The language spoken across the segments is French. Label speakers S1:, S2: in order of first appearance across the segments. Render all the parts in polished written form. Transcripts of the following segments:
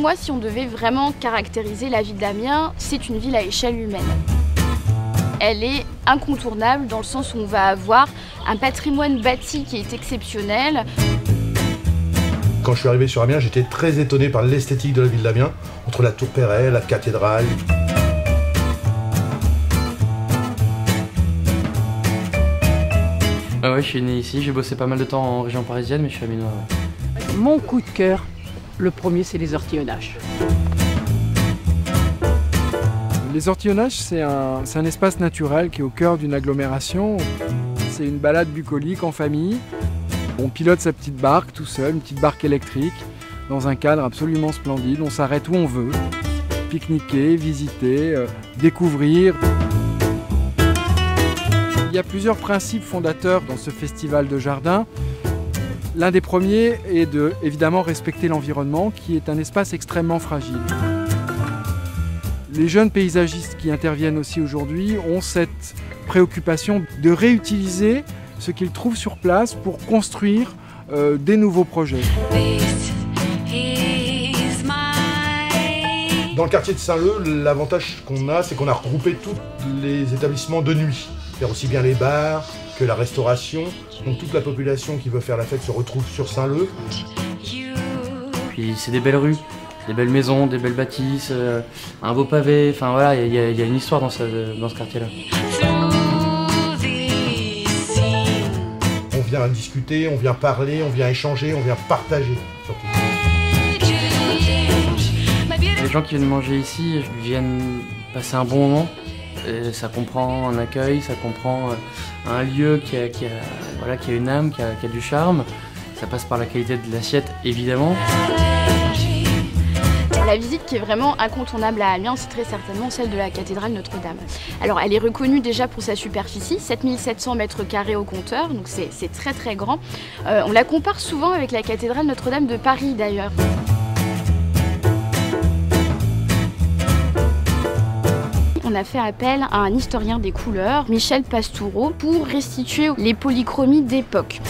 S1: moi, si on devait vraiment caractériser la ville d'Amiens, c'est une ville à échelle humaine. Elle est incontournable dans le sens où on va avoir un patrimoine bâti qui est exceptionnel.
S2: Quand je suis arrivé sur Amiens, j'étais très étonné par l'esthétique de la ville d'Amiens, entre la tour Perret, la cathédrale.
S3: Ouais, je suis né ici, j'ai bossé pas mal de temps en région parisienne, mais je suis amiénois. Ouais.
S4: Mon coup de cœur, le premier, c'est les ortillonnages.
S5: Les ortillonnages, c'est un espace naturel qui est au cœur d'une agglomération. C'est une balade bucolique en famille. On pilote sa petite barque tout seul, une petite barque électrique, dans un cadre absolument splendide. On s'arrête où on veut, pique-niquer, visiter, découvrir. Il y a plusieurs principes fondateurs dans ce festival de jardin. L'un des premiers est de, évidemment, respecter l'environnement, qui est un espace extrêmement fragile. Les jeunes paysagistes qui interviennent aussi aujourd'hui ont cette préoccupation de réutiliser ce qu'ils trouvent sur place pour construire des nouveaux projets.
S2: Dans le quartier de Saint-Leu, l'avantage qu'on a, c'est qu'on a regroupé tous les établissements de nuit. C'est-à-dire aussi bien les bars que la restauration. Donc toute la population qui veut faire la fête se retrouve sur Saint-Leu.
S3: Puis c'est des belles rues, des belles maisons, des belles bâtisses, un beau pavé, enfin voilà, il y a une histoire dans ce quartier-là.
S2: On vient discuter, on vient parler, on vient échanger, on vient partager surtout.
S3: Les gens qui viennent manger ici viennent passer un bon moment. Et ça comprend un accueil, ça comprend un lieu qui a une âme, qui a du charme. Ça passe par la qualité de l'assiette, évidemment.
S1: La visite qui est vraiment incontournable à Amiens, c'est très certainement celle de la cathédrale Notre-Dame. Alors elle est reconnue déjà pour sa superficie, 7700 mètres carrés au compteur, donc c'est très très grand. On la compare souvent avec la cathédrale Notre-Dame de Paris d'ailleurs. On a fait appel à un historien des couleurs, Michel Pastoureau, pour restituer les polychromies d'époque.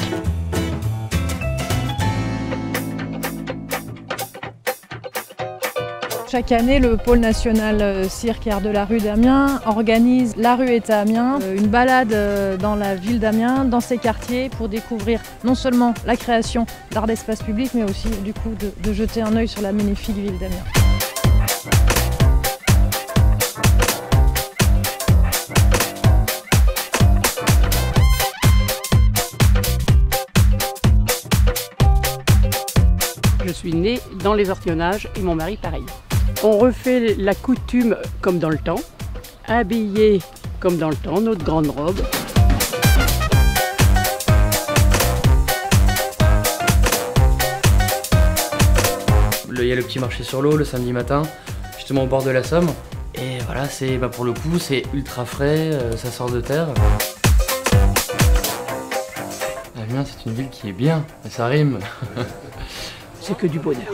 S6: Chaque année, le pôle national cirque et art de la rue d'Amiens organise La rue est à Amiens, une balade dans la ville d'Amiens, dans ses quartiers, pour découvrir non seulement la création d'art d'espace public, mais aussi du coup de jeter un œil sur la magnifique ville d'Amiens.
S4: Je suis née dans les ortillonnages et mon mari pareil. On refait la coutume comme dans le temps, habillé comme dans le temps, notre grande robe.
S3: Il y a le petit marché sur l'eau le samedi matin, justement au bord de la Somme. Et voilà, pour le coup, c'est ultra frais, ça sort de terre. Amiens, c'est une ville qui est bien, ça rime.
S4: C'est que du bonheur.